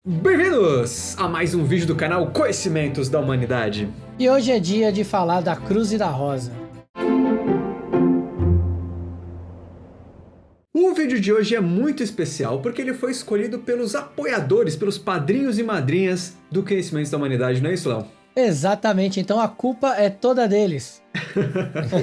Bem-vindos a mais um vídeo do canal Conhecimentos da Humanidade. E hoje é dia de falar da Cruz e da Rosa. O vídeo de hoje é muito especial porque ele foi escolhido pelos apoiadores, pelos padrinhos e madrinhas do Conhecimentos da Humanidade, não é isso, Léo? Exatamente, então a culpa é toda deles.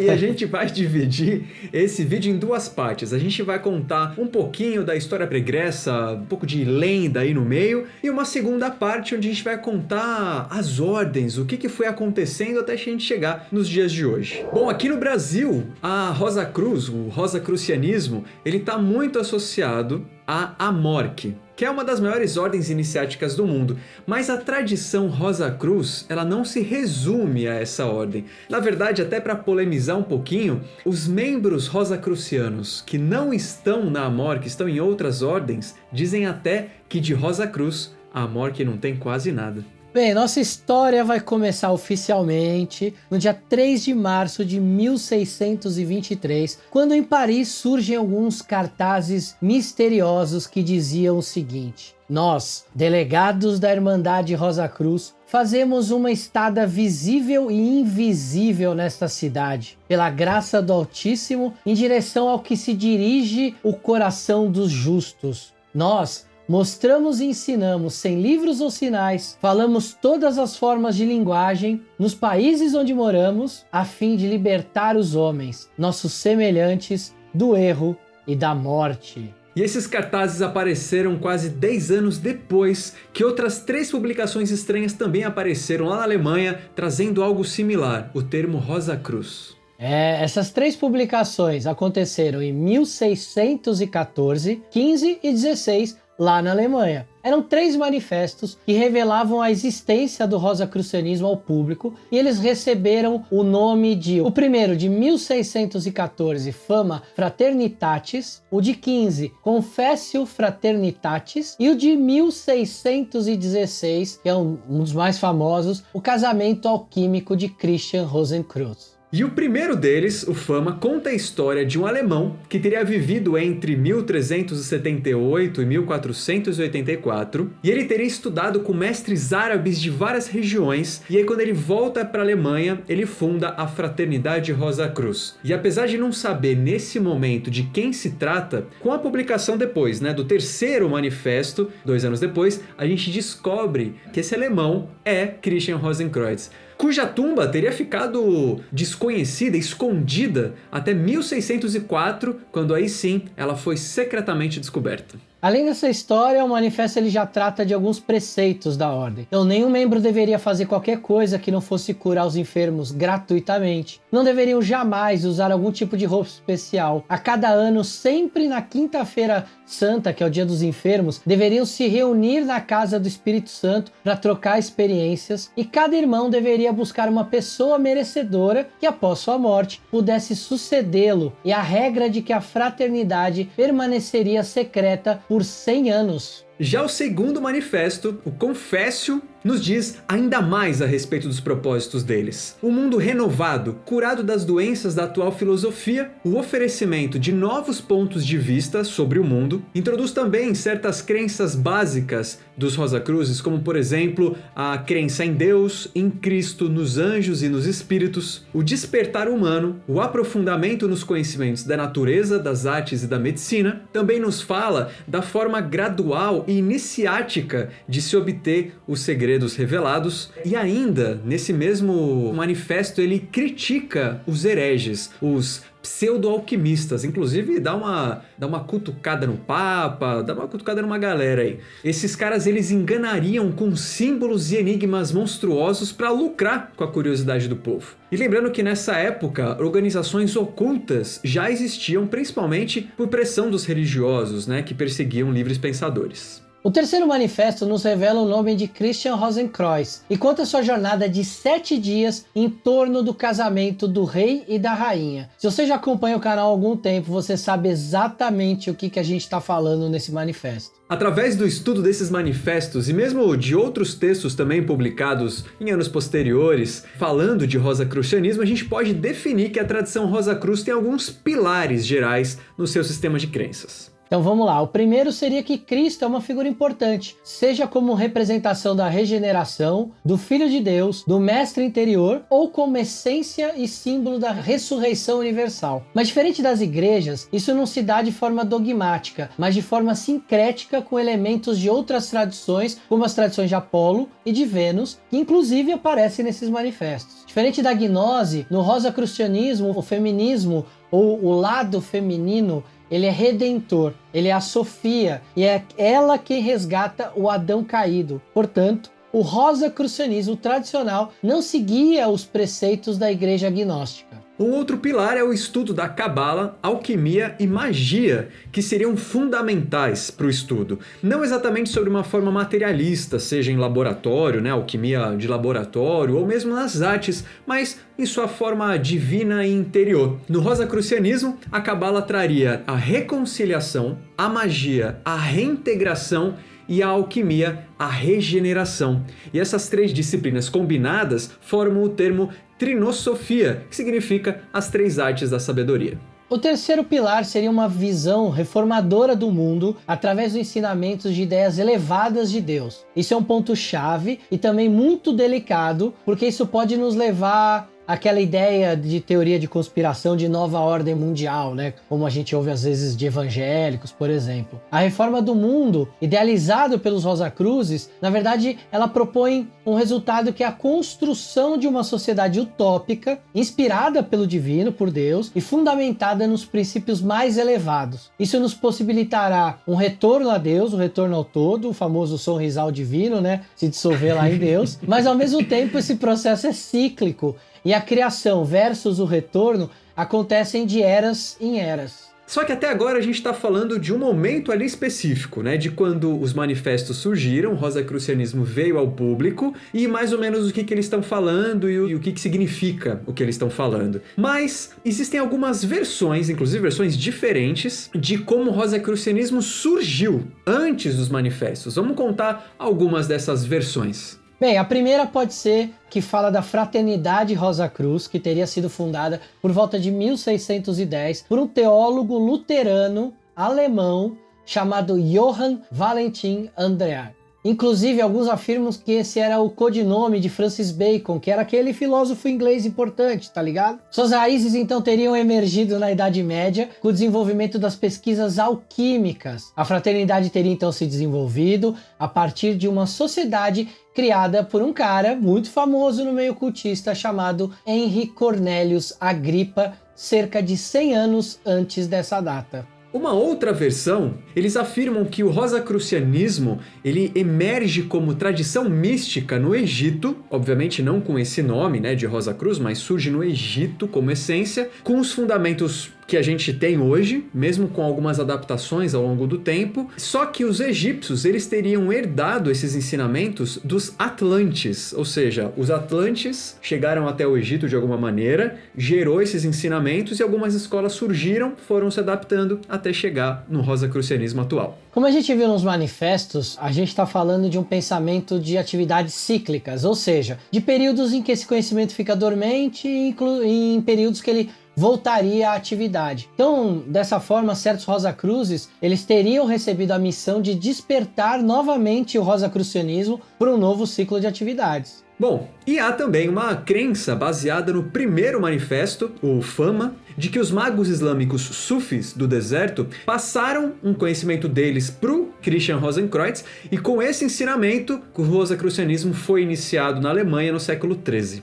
E a gente vai dividir esse vídeo em duas partes. A gente vai contar um pouquinho da história pregressa, um pouco de lenda aí no meio, e uma segunda parte onde a gente vai contar as ordens, o que foi acontecendo até a gente chegar nos dias de hoje. Bom, aqui no Brasil, a Rosa Cruz, o rosacrucianismo, ele está muito associado à Amorque, que é uma das maiores ordens iniciáticas do mundo, mas a tradição Rosa Cruz, ela não se resume a essa ordem. Na verdade, até para polemizar um pouquinho, os membros rosacrucianos que não estão na Amorque, estão em outras ordens, dizem até que de Rosa Cruz a Amorque não tem quase nada. Bem, nossa história vai começar oficialmente no dia 3 de março de 1623, quando em Paris surgem alguns cartazes misteriosos que diziam o seguinte: nós, delegados da Irmandade Rosa Cruz, fazemos uma estada visível e invisível nesta cidade, pela graça do Altíssimo, em direção ao que se dirige o coração dos justos. Nós mostramos e ensinamos sem livros ou sinais, falamos todas as formas de linguagem nos países onde moramos, a fim de libertar os homens, nossos semelhantes, do erro e da morte. E esses cartazes apareceram quase 10 anos depois que outras 3 publicações estranhas também apareceram lá na Alemanha, trazendo algo similar, o termo Rosa Cruz. Essas 3 publicações aconteceram em 1614, 15 e 16, lá na Alemanha. Eram 3 manifestos que revelavam a existência do rosacrucianismo ao público, e eles receberam o nome de: o primeiro, de 1614, Fama Fraternitatis; o de 15, Confessio Fraternitatis; e o de 1616, que é um dos mais famosos, o Casamento Alquímico de Christian Rosenkreuz. E o primeiro deles, o Fama, conta a história de um alemão que teria vivido entre 1378 e 1484, e ele teria estudado com mestres árabes de várias regiões, e aí quando ele volta para a Alemanha, ele funda a Fraternidade Rosa Cruz. E apesar de não saber nesse momento de quem se trata, com a publicação depois, do terceiro manifesto, 2 anos depois, a gente descobre que esse alemão é Christian Rosenkreuz, cuja tumba teria ficado desconhecida, escondida, até 1604, quando aí sim ela foi secretamente descoberta. Além dessa história, o manifesto ele já trata de alguns preceitos da ordem. Então, nenhum membro deveria fazer qualquer coisa que não fosse curar os enfermos gratuitamente. Não deveriam jamais usar algum tipo de roupa especial. A cada ano, sempre na quinta-feira santa, que é o dia dos enfermos, deveriam se reunir na casa do Espírito Santo para trocar experiências, e cada irmão deveria buscar uma pessoa merecedora que, após sua morte, pudesse sucedê-lo, e a regra de que a fraternidade permaneceria secreta por 100 anos. Já o segundo manifesto, o Confessio, nos diz ainda mais a respeito dos propósitos deles. O mundo renovado, curado das doenças da atual filosofia, o oferecimento de novos pontos de vista sobre o mundo, introduz também certas crenças básicas dos Rosacruzes, como por exemplo, a crença em Deus, em Cristo, nos anjos e nos espíritos, o despertar humano, o aprofundamento nos conhecimentos da natureza, das artes e da medicina. Também nos fala da forma gradual e iniciática de se obter os segredos revelados, e ainda, nesse mesmo manifesto, ele critica os hereges, os pseudo-alquimistas, inclusive dá uma cutucada no Papa, dá uma cutucada numa galera aí. Esses caras, eles enganariam com símbolos e enigmas monstruosos para lucrar com a curiosidade do povo. E lembrando que nessa época, organizações ocultas já existiam, principalmente por pressão dos religiosos, que perseguiam livres pensadores. O terceiro manifesto nos revela o nome de Christian Rosenkreuz e conta sua jornada de 7 dias em torno do casamento do rei e da rainha. Se você já acompanha o canal há algum tempo, você sabe exatamente o que a gente está falando nesse manifesto. Através do estudo desses manifestos e mesmo de outros textos também publicados em anos posteriores, falando de rosacrucianismo, a gente pode definir que a tradição Rosa Cruz tem alguns pilares gerais no seu sistema de crenças. Então vamos lá, o primeiro seria que Cristo é uma figura importante, seja como representação da regeneração, do Filho de Deus, do Mestre interior, ou como essência e símbolo da ressurreição universal. Mas diferente das igrejas, isso não se dá de forma dogmática, mas de forma sincrética com elementos de outras tradições, como as tradições de Apolo e de Vênus, que inclusive aparecem nesses manifestos. Diferente da gnose, no rosacrucianismo, o feminismo ou o lado feminino, ele é redentor, ele é a Sofia, e é ela quem resgata o Adão caído. Portanto, o rosacrucianismo tradicional não seguia os preceitos da igreja gnóstica. Um outro pilar é o estudo da cabala, alquimia e magia, que seriam fundamentais para o estudo. Não exatamente sobre uma forma materialista, seja em laboratório, né, alquimia de laboratório, ou mesmo nas artes, mas em sua forma divina e interior. No rosacrucianismo, a cabala traria a reconciliação, a magia, a reintegração e a alquimia, a regeneração. E essas três disciplinas combinadas formam o termo trinosofia, que significa as três artes da sabedoria. O terceiro pilar seria uma visão reformadora do mundo através dos ensinamentos de ideias elevadas de Deus. Isso é um ponto-chave e também muito delicado, porque isso pode nos levar àquela ideia de teoria de conspiração de nova ordem mundial, né? Como a gente ouve às vezes de evangélicos, por exemplo. A reforma do mundo, idealizado pelos Rosacruzes, na verdade, ela propõe um resultado que é a construção de uma sociedade utópica, inspirada pelo divino, por Deus, e fundamentada nos princípios mais elevados. Isso nos possibilitará um retorno a Deus, um retorno ao todo, o famoso sorrisal divino, né? Se dissolver lá em Deus. Mas ao mesmo tempo esse processo é cíclico, e a criação versus o retorno acontecem de eras em eras. Só que até agora a gente está falando de um momento ali específico, né? De quando os manifestos surgiram, o rosacrucianismo veio ao público e mais ou menos o que eles estão falando e o que significa o que eles estão falando. Mas existem algumas versões, inclusive versões diferentes, de como o rosacrucianismo surgiu antes dos manifestos. Vamos contar algumas dessas versões. Bem, a primeira pode ser que fala da Fraternidade Rosa Cruz, que teria sido fundada por volta de 1610 por um teólogo luterano alemão chamado Johann Valentin Andreae. Inclusive, alguns afirmam que esse era o codinome de Francis Bacon, que era aquele filósofo inglês importante, tá ligado? Suas raízes, então, teriam emergido na Idade Média com o desenvolvimento das pesquisas alquímicas. A fraternidade teria, então, se desenvolvido a partir de uma sociedade criada por um cara muito famoso no meio cultista chamado Henri Cornelius Agrippa, cerca de 100 anos antes dessa data. Uma outra versão, eles afirmam que o rosacrucianismo ele emerge como tradição mística no Egito, obviamente não com esse nome, né, de Rosa Cruz, mas surge no Egito como essência, com os fundamentos que a gente tem hoje, mesmo com algumas adaptações ao longo do tempo. Só que os egípcios, eles teriam herdado esses ensinamentos dos Atlantes, ou seja, os Atlantes chegaram até o Egito de alguma maneira, gerou esses ensinamentos e algumas escolas surgiram, foram se adaptando até chegar no rosacrucianismo atual. Como a gente viu nos manifestos, a gente está falando de um pensamento de atividades cíclicas, ou seja, de períodos em que esse conhecimento fica dormente e em períodos que ele voltaria à atividade. Então, dessa forma, certos rosacruzes, eles teriam recebido a missão de despertar novamente o rosacrucianismo para um novo ciclo de atividades. Bom, e há também uma crença baseada no primeiro manifesto, o Fama, de que os magos islâmicos sufis do deserto passaram um conhecimento deles para o Christian Rosenkreuz e com esse ensinamento o rosacrucianismo foi iniciado na Alemanha no século XIII.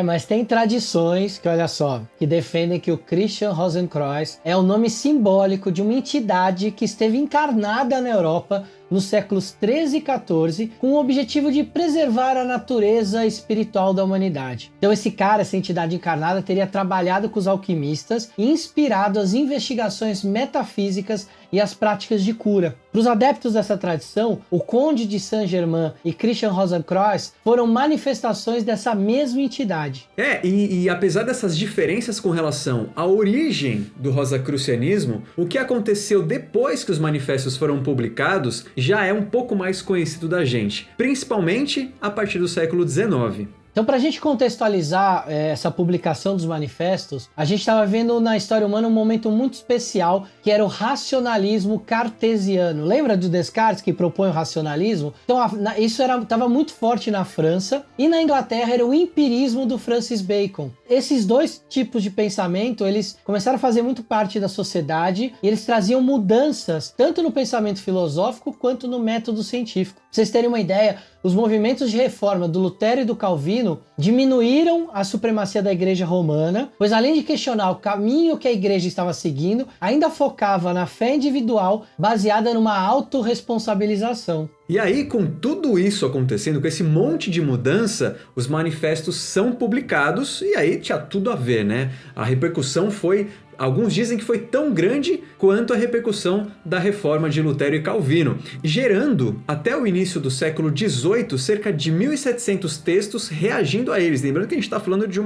Mas tem tradições que, olha só, que defendem que o Christian Rosenkreuz é o nome simbólico de uma entidade que esteve encarnada na Europa nos séculos 13 e 14 com o objetivo de preservar a natureza espiritual da humanidade. Então esse cara, essa entidade encarnada, teria trabalhado com os alquimistas e inspirado as investigações metafísicas e as práticas de cura. Para os adeptos dessa tradição, o Conde de Saint-Germain e Christian Rosenkreuz foram manifestações dessa mesma entidade. E apesar dessas diferenças com relação à origem do rosacrucianismo, o que aconteceu depois que os manifestos foram publicados já é um pouco mais conhecido da gente, principalmente a partir do século XIX. Então, para a gente contextualizar essa publicação dos manifestos, a gente estava vendo na história humana um momento muito especial, que era o racionalismo cartesiano. Lembra do Descartes, que propõe o racionalismo? Então, isso estava muito forte na França, e na Inglaterra era o empirismo do Francis Bacon. Esses dois tipos de pensamento, eles começaram a fazer muito parte da sociedade, e eles traziam mudanças, tanto no pensamento filosófico, quanto no método científico. Pra vocês terem uma ideia, os movimentos de reforma do Lutero e do Calvino diminuíram a supremacia da Igreja Romana, pois além de questionar o caminho que a Igreja estava seguindo, ainda focava na fé individual baseada numa autorresponsabilização. E aí, com tudo isso acontecendo, com esse monte de mudança, os manifestos são publicados e aí tinha tudo a ver, né? A repercussão foi... Alguns dizem que foi tão grande quanto a repercussão da reforma de Lutero e Calvino, gerando, até o início do século XVIII, cerca de 1.700 textos reagindo a eles. Lembrando que a gente está falando de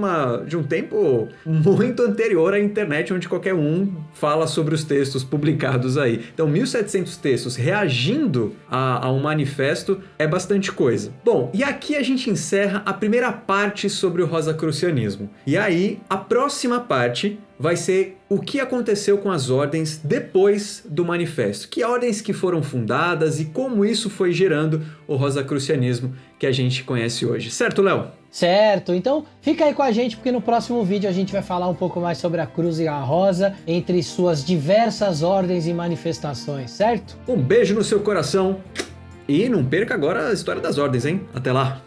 um tempo muito anterior à internet, onde qualquer um fala sobre os textos publicados aí. Então, 1.700 textos reagindo a um manifesto é bastante coisa. Bom, e aqui a gente encerra a primeira parte sobre o rosacrucianismo. E aí, a próxima parte vai ser o que aconteceu com as ordens depois do manifesto. Que ordens que foram fundadas e como isso foi gerando o rosacrucianismo que a gente conhece hoje. Certo, Léo? Certo, então fica aí com a gente porque no próximo vídeo a gente vai falar um pouco mais sobre a cruz e a rosa entre suas diversas ordens e manifestações, certo? Um beijo no seu coração e não perca agora a história das ordens, hein? Até lá!